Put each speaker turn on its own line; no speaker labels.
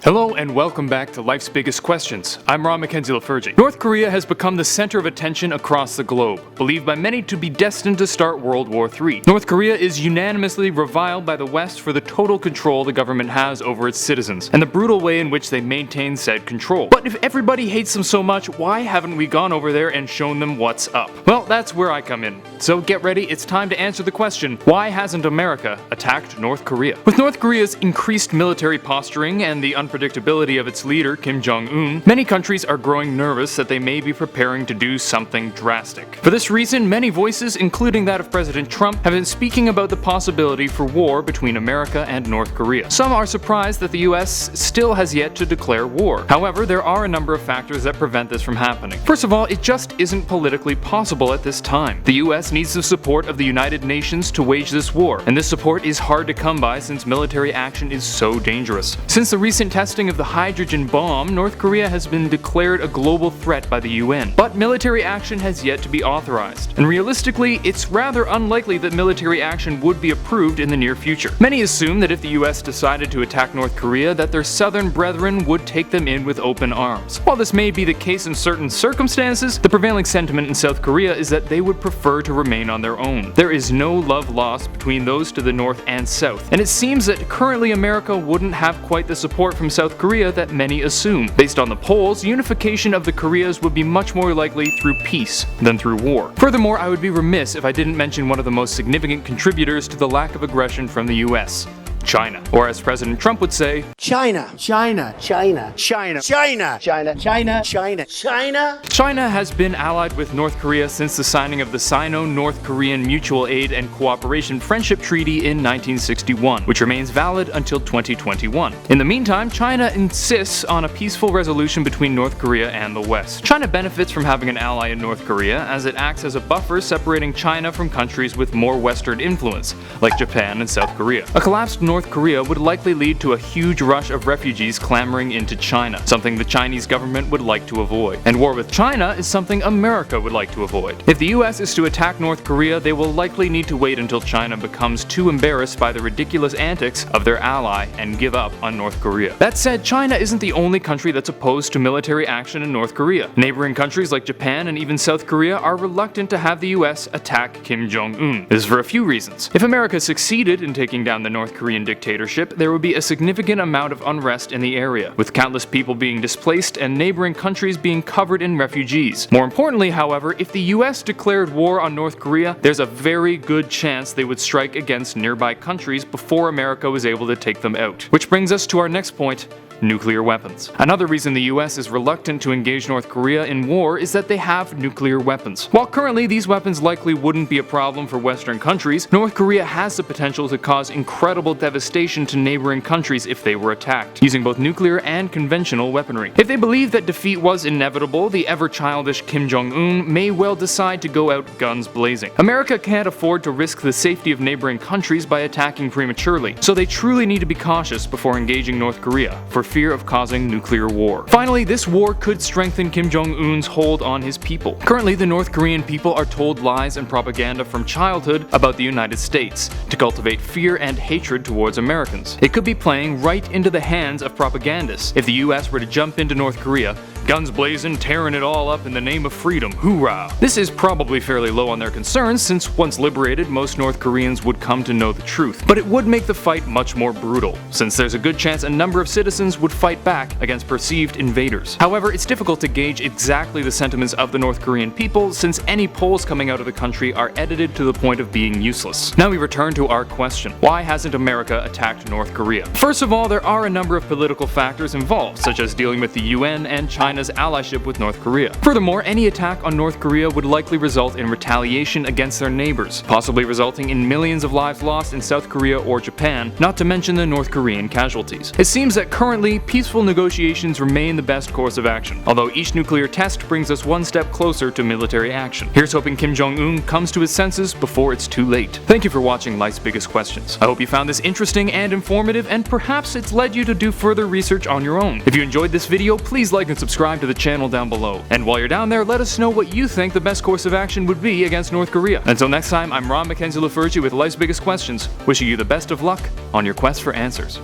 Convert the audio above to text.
Hello and welcome back to Life's Biggest Questions. I'm Ron Mackenzie Lafergie. North Korea has become the center of attention across the globe, believed by many to be destined to start World War III. North Korea is unanimously reviled by the West for the total control the government has over its citizens, and the brutal way in which they maintain said control. But if everybody hates them so much, why haven't we gone over there and shown them what's up? Well, that's where I come in. So get ready, it's time to answer the question, why hasn't America attacked North Korea? With North Korea's increased military posturing and the unpredictability of its leader, Kim Jong-un, many countries are growing nervous that they may be preparing to do something drastic. For this reason, many voices, including that of President Trump, have been speaking about the possibility for war between America and North Korea. Some are surprised that the US still has yet to declare war. However, there are a number of factors that prevent this from happening. First of all, it just isn't politically possible at this time. The US needs the support of the United Nations to wage this war, and this support is hard to come by since military action is so dangerous. Since the recent testing of the hydrogen bomb, North Korea has been declared a global threat by the UN, but military action has yet to be authorized. And realistically, it's rather unlikely that military action would be approved in the near future. Many assume that if the US decided to attack North Korea, that their southern brethren would take them in with open arms. While this may be the case in certain circumstances, the prevailing sentiment in South Korea is that they would prefer to remain on their own. There is no love lost between those to the north and south, and it seems that currently America wouldn't have quite the support from South Korea that many assume. Based on the polls, unification of the Koreas would be much more likely through peace than through war. Furthermore, I would be remiss if I didn't mention one of the most significant contributors to the lack of aggression from the US. China. Or as President Trump would say,
China. China. China. China. China. China. China. China. China.
China has been allied with North Korea since the signing of the Sino-North Korean Mutual Aid and Cooperation Friendship Treaty in 1961, which remains valid until 2021. In the meantime, China insists on a peaceful resolution between North Korea and the West. China benefits from having an ally in North Korea as it acts as a buffer separating China from countries with more Western influence, like Japan and South Korea. A collapsed North Korea would likely lead to a huge rush of refugees clamoring into China, something the Chinese government would like to avoid. And war with China is something America would like to avoid. If the US is to attack North Korea, they will likely need to wait until China becomes too embarrassed by the ridiculous antics of their ally and give up on North Korea. That said, China isn't the only country that's opposed to military action in North Korea. Neighboring countries like Japan and even South Korea are reluctant to have the US attack Kim Jong-un. This is for a few reasons. If America succeeded in taking down the North Korean dictatorship, there would be a significant amount of unrest in the area, with countless people being displaced and neighboring countries being covered in refugees. More importantly, however, if the US declared war on North Korea, there's a very good chance they would strike against nearby countries before America was able to take them out. Which brings us to our next point: nuclear weapons. Another reason the US is reluctant to engage North Korea in war is that they have nuclear weapons. While currently these weapons likely wouldn't be a problem for Western countries, North Korea has the potential to cause incredible devastation to neighboring countries if they were attacked, using both nuclear and conventional weaponry. If they believe that defeat was inevitable, the ever-childish Kim Jong-un may well decide to go out guns blazing. America can't afford to risk the safety of neighboring countries by attacking prematurely, so they truly need to be cautious before engaging North Korea, for fear of causing nuclear war. Finally, this war could strengthen Kim Jong-un's hold on his people. Currently, the North Korean people are told lies and propaganda from childhood about the United States to cultivate fear and hatred towards Americans. It could be playing right into the hands of propagandists if the US were to jump into North Korea, guns blazing, tearing it all up in the name of freedom. Hoorah! This is probably fairly low on their concerns, since once liberated, most North Koreans would come to know the truth. But it would make the fight much more brutal, since there's a good chance a number of citizens would fight back against perceived invaders. However, it's difficult to gauge exactly the sentiments of the North Korean people, since any polls coming out of the country are edited to the point of being useless. Now we return to our question: why hasn't America attacked North Korea? First of all, there are a number of political factors involved, such as dealing with the UN and China's allyship with North Korea. Furthermore, any attack on North Korea would likely result in retaliation against their neighbors, possibly resulting in millions of lives lost in South Korea or Japan, not to mention the North Korean casualties. It seems that currently, peaceful negotiations remain the best course of action, although each nuclear test brings us one step closer to military action. Here's hoping Kim Jong-un comes to his senses before it's too late. Thank you for watching Life's Biggest Questions. I hope you found this interesting and informative, and perhaps it's led you to do further research on your own. If you enjoyed this video, please like and subscribe to the channel down below. And while you're down there, let us know what you think the best course of action would be against North Korea. Until next time, I'm Ron Mackenzie Lafergie with Life's Biggest Questions, wishing you the best of luck on your quest for answers.